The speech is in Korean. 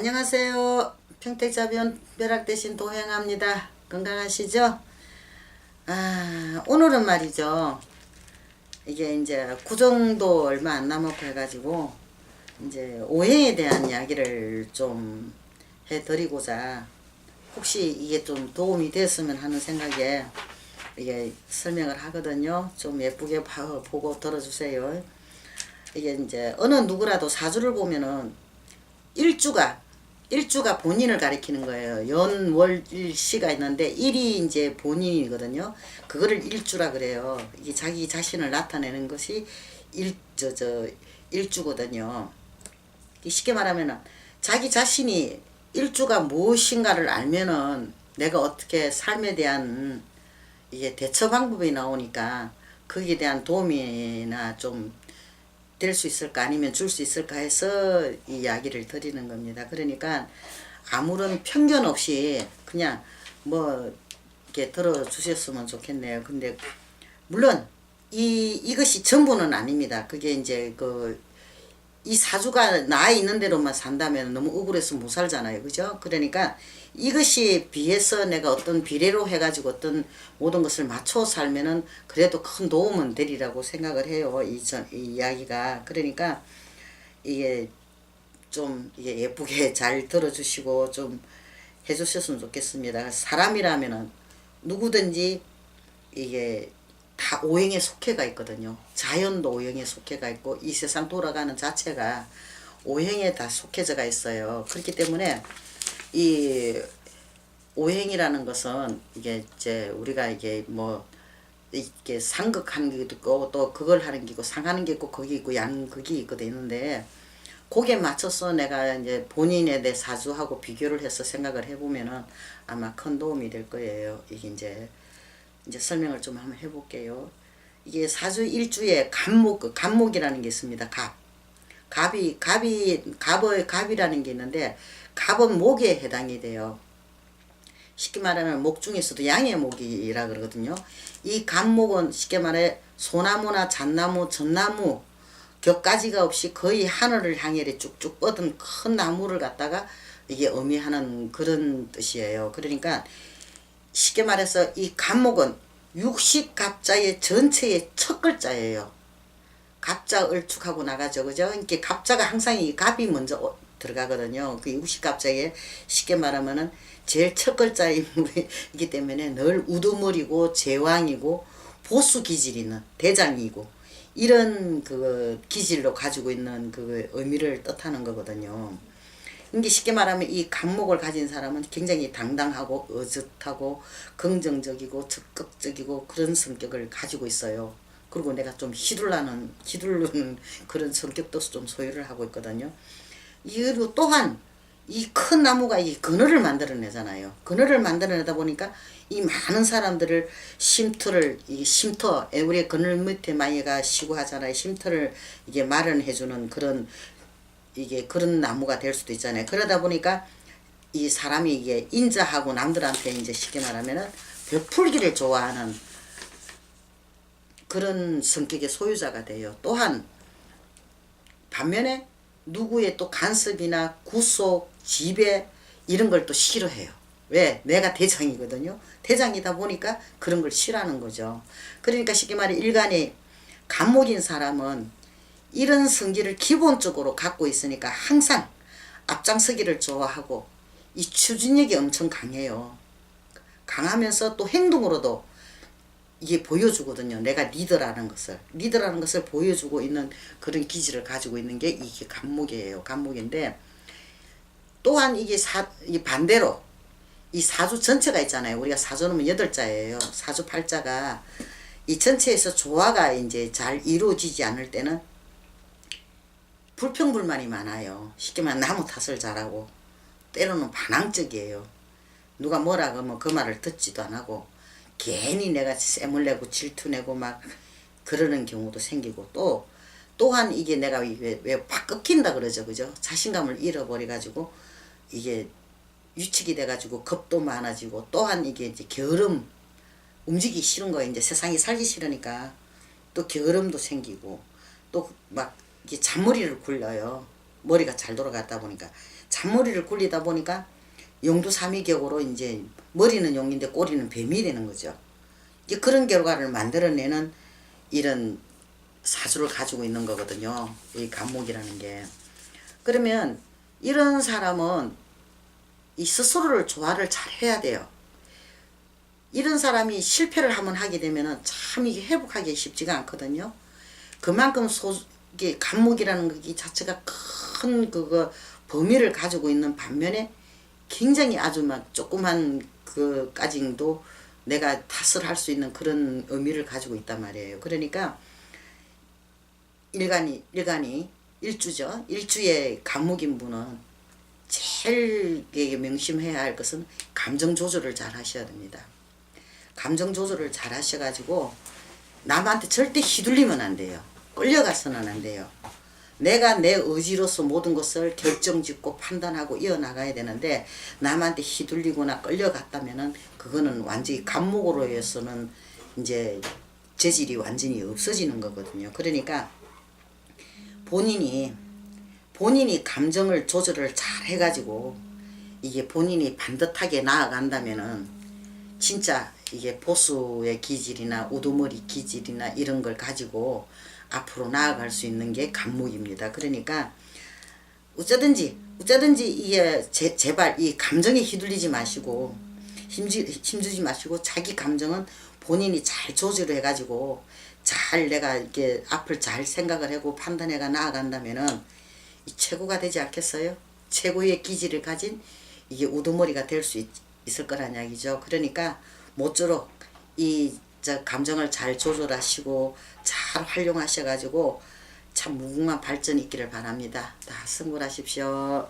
안녕하세요. 평택자변 벼락 대신 도행합니다. 건강하시죠? 오늘은 말이죠. 이게 이제 구정도 얼마 안 남았고 해가지고 이제 오행에 대한 이야기를 좀 해드리고자 혹시 이게 좀 도움이 됐으면 하는 생각에 이게 설명을 하거든요. 좀 예쁘게 보고 들어주세요. 이게 이제 어느 누구라도 사주를 보면은 일주가 본인을 가리키는 거예요. 연월일시가 있는데 일이 이제 본인이거든요. 그거를 일주라 그래요. 이게 자기 자신을 나타내는 것이 일주거든요. 쉽게 말하면은 자기 자신이 일주가 무엇인가를 알면은 내가 어떻게 삶에 대한 이게 대처 방법이 나오니까 거기에 대한 도움이나 좀 될 수 있을까 아니면 줄 수 있을까 해서 이 이야기를 드리는 겁니다. 그러니까 아무런 편견 없이 그냥 뭐 이렇게 들어주셨으면 좋겠네요. 근데 물론 이것이 전부는 아닙니다. 그게 이제 이 사주가 나 있는 대로만 산다면 너무 억울해서 못 살잖아요. 그죠? 그러니까 이것이 비해서 내가 어떤 비례로 해가지고 어떤 모든 것을 맞춰 살면은 그래도 큰 도움은 되리라고 생각을 해요. 이 이야기가. 그러니까 이게 좀 이게 예쁘게 잘 들어주시고 좀 해주셨으면 좋겠습니다. 사람이라면은 누구든지 이게 다 오행의 속해가 있거든요. 자연도 오행의 속해가 있고 이 세상 돌아가는 자체가 오행에 다 속해져가 있어요. 그렇기 때문에 이 오행이라는 것은 이게 이제 우리가 이게 뭐 이게 상극하는 게 있고 또 그걸 하는 게 있고 상하는 게 있고 거기 있고 양극이 있거든 있는데 거기에 맞춰서 내가 이제 본인에 대해 사주하고 비교를 해서 생각을 해보면은 아마 큰 도움이 될 거예요. 이게 이제 설명을 좀 한번 해볼게요. 이게 사주 일주에 갑목이라는 게 있습니다. 갑이라는 게 있는데 갑은 목에 해당이 돼요. 쉽게 말하면 목 중에서도 양의 목이라 그러거든요. 이 갑목은 쉽게 말해 소나무나 잣나무, 전나무 격가지가 없이 거의 하늘을 향해 쭉쭉 뻗은 큰 나무를 갖다가 이게 의미하는 그런 뜻이에요. 그러니까 쉽게 말해서 이 갑목은 육식갑자의 전체의 첫 글자예요. 갑자 을축하고 나가죠. 그죠? 이렇게 갑자가 항상 이 갑이 먼저 들어가거든요. 그 육식갑자에 쉽게 말하면은 제일 첫 글자 인물이기 때문에 늘 우두머리고 제왕이고 보수 기질 있는 대장이고 이런 그 기질로 가지고 있는 그 의미를 뜻하는 거거든요. 이게 쉽게 말하면 이 갑목을 가진 사람은 굉장히 당당하고 어젓하고 긍정적이고 적극적이고 그런 성격을 가지고 있어요. 그리고 내가 좀 휘둘르는 그런 성격도 좀 소유를 하고 있거든요. 이로 또한 이 큰 나무가 이 그늘을 만들어내잖아요. 그늘을 만들어내다 보니까 이 많은 사람들을 쉼터, 우리 그늘 밑에 많이가 쉬고 하잖아요. 쉼터를 이게 마련해주는 그런 나무가 될 수도 있잖아요. 그러다 보니까 이 사람이 이게 인자하고 남들한테 이제 쉽게 말하면은 베풀기를 좋아하는 그런 성격의 소유자가 돼요. 또한 반면에 누구의 또 간섭이나 구속, 지배 이런 걸 또 싫어해요. 왜? 내가 대장이거든요. 대장이다 보니까 그런 걸 싫어하는 거죠. 그러니까 쉽게 말해 일간에 갑목인 사람은 이런 성질을 기본적으로 갖고 있으니까 항상 앞장서기를 좋아하고 이 추진력이 엄청 강해요. 강하면서 또 행동으로도 이게 보여주거든요. 내가 리더라는 것을 보여주고 있는 그런 기질을 가지고 있는 게 이게 갑목이에요. 갑목인데 또한 이게 반대로 이 사주 전체가 있잖아요. 우리가 사주는 8자예요. 사주 8자가 이 전체에서 조화가 이제 잘 이루어지지 않을 때는 불평불만이 많아요. 쉽게 말하면 나무 탓을 잘하고 때로는 반항적이에요. 누가 뭐라 그러면 그 말을 듣지도 안 하고 괜히 내가 쌤을 내고 질투내고 막 그러는 경우도 생기고 또한 이게 내가 왜 팍 꺾인다 그러죠. 그죠? 자신감을 잃어버려 가지고 이게 유축이 돼 가지고 겁도 많아지고 또한 이게 이제 게으름 움직이기 싫은 거예요. 이제 세상에 살기 싫으니까 또 게으름도 생기고 또 막 이게 잔머리를 굴려요. 머리가 잘 돌아갔다 보니까 잔머리를 굴리다 보니까 용두삼위격으로 이제 머리는 용인데 꼬리는 뱀이 되는 거죠. 이제 그런 결과를 만들어내는 이런 사주를 가지고 있는 거거든요. 이 간목이라는 게. 그러면 이런 사람은 이 스스로를 조화를 잘 해야 돼요. 이런 사람이 실패를 한번 하게 되면은 참 이게 회복하기 쉽지가 않거든요. 그만큼 이게 간목이라는 게 자체가 큰 그거 범위를 가지고 있는 반면에 굉장히 아주 막 조그만 그까지도 내가 탓을 할 수 있는 그런 의미를 가지고 있단 말이에요. 그러니까 일간이 일주죠. 일주의 간목인 분은 제일 명심해야 할 것은 감정 조절을 잘 하셔야 됩니다. 감정 조절을 잘 하셔가지고 남한테 절대 휘둘리면 안 돼요. 끌려가서는 안 돼요. 내가 내 의지로서 모든 것을 결정짓고 판단하고 이어나가야 되는데 남한테 휘둘리거나 끌려갔다면은 그거는 완전히 간목으로 해서는 이제 재질이 완전히 없어지는 거거든요. 그러니까 본인이 감정을 조절을 잘 해가지고 이게 본인이 반듯하게 나아간다면은 진짜 이게 보수의 기질이나 우두머리 기질이나 이런 걸 가지고 앞으로 나아갈 수 있는 게 간목입니다. 그러니까 어쩌든지 이게 제발 이 감정에 휘둘리지 마시고 힘주지 마시고 자기 감정은 본인이 잘 조절해 가지고 잘 내가 이렇게 앞을 잘 생각을 하고 판단해가 나아간다면은 이 최고가 되지 않겠어요? 최고의 기질을 가진 이게 우두머리가 될 수 있을 거란 이야기죠. 그러니까 모쪼록 이 감정을 잘 조절하시고 잘 활용하셔 가지고 참 무궁한 발전이 있기를 바랍니다. 다 승부하십시오.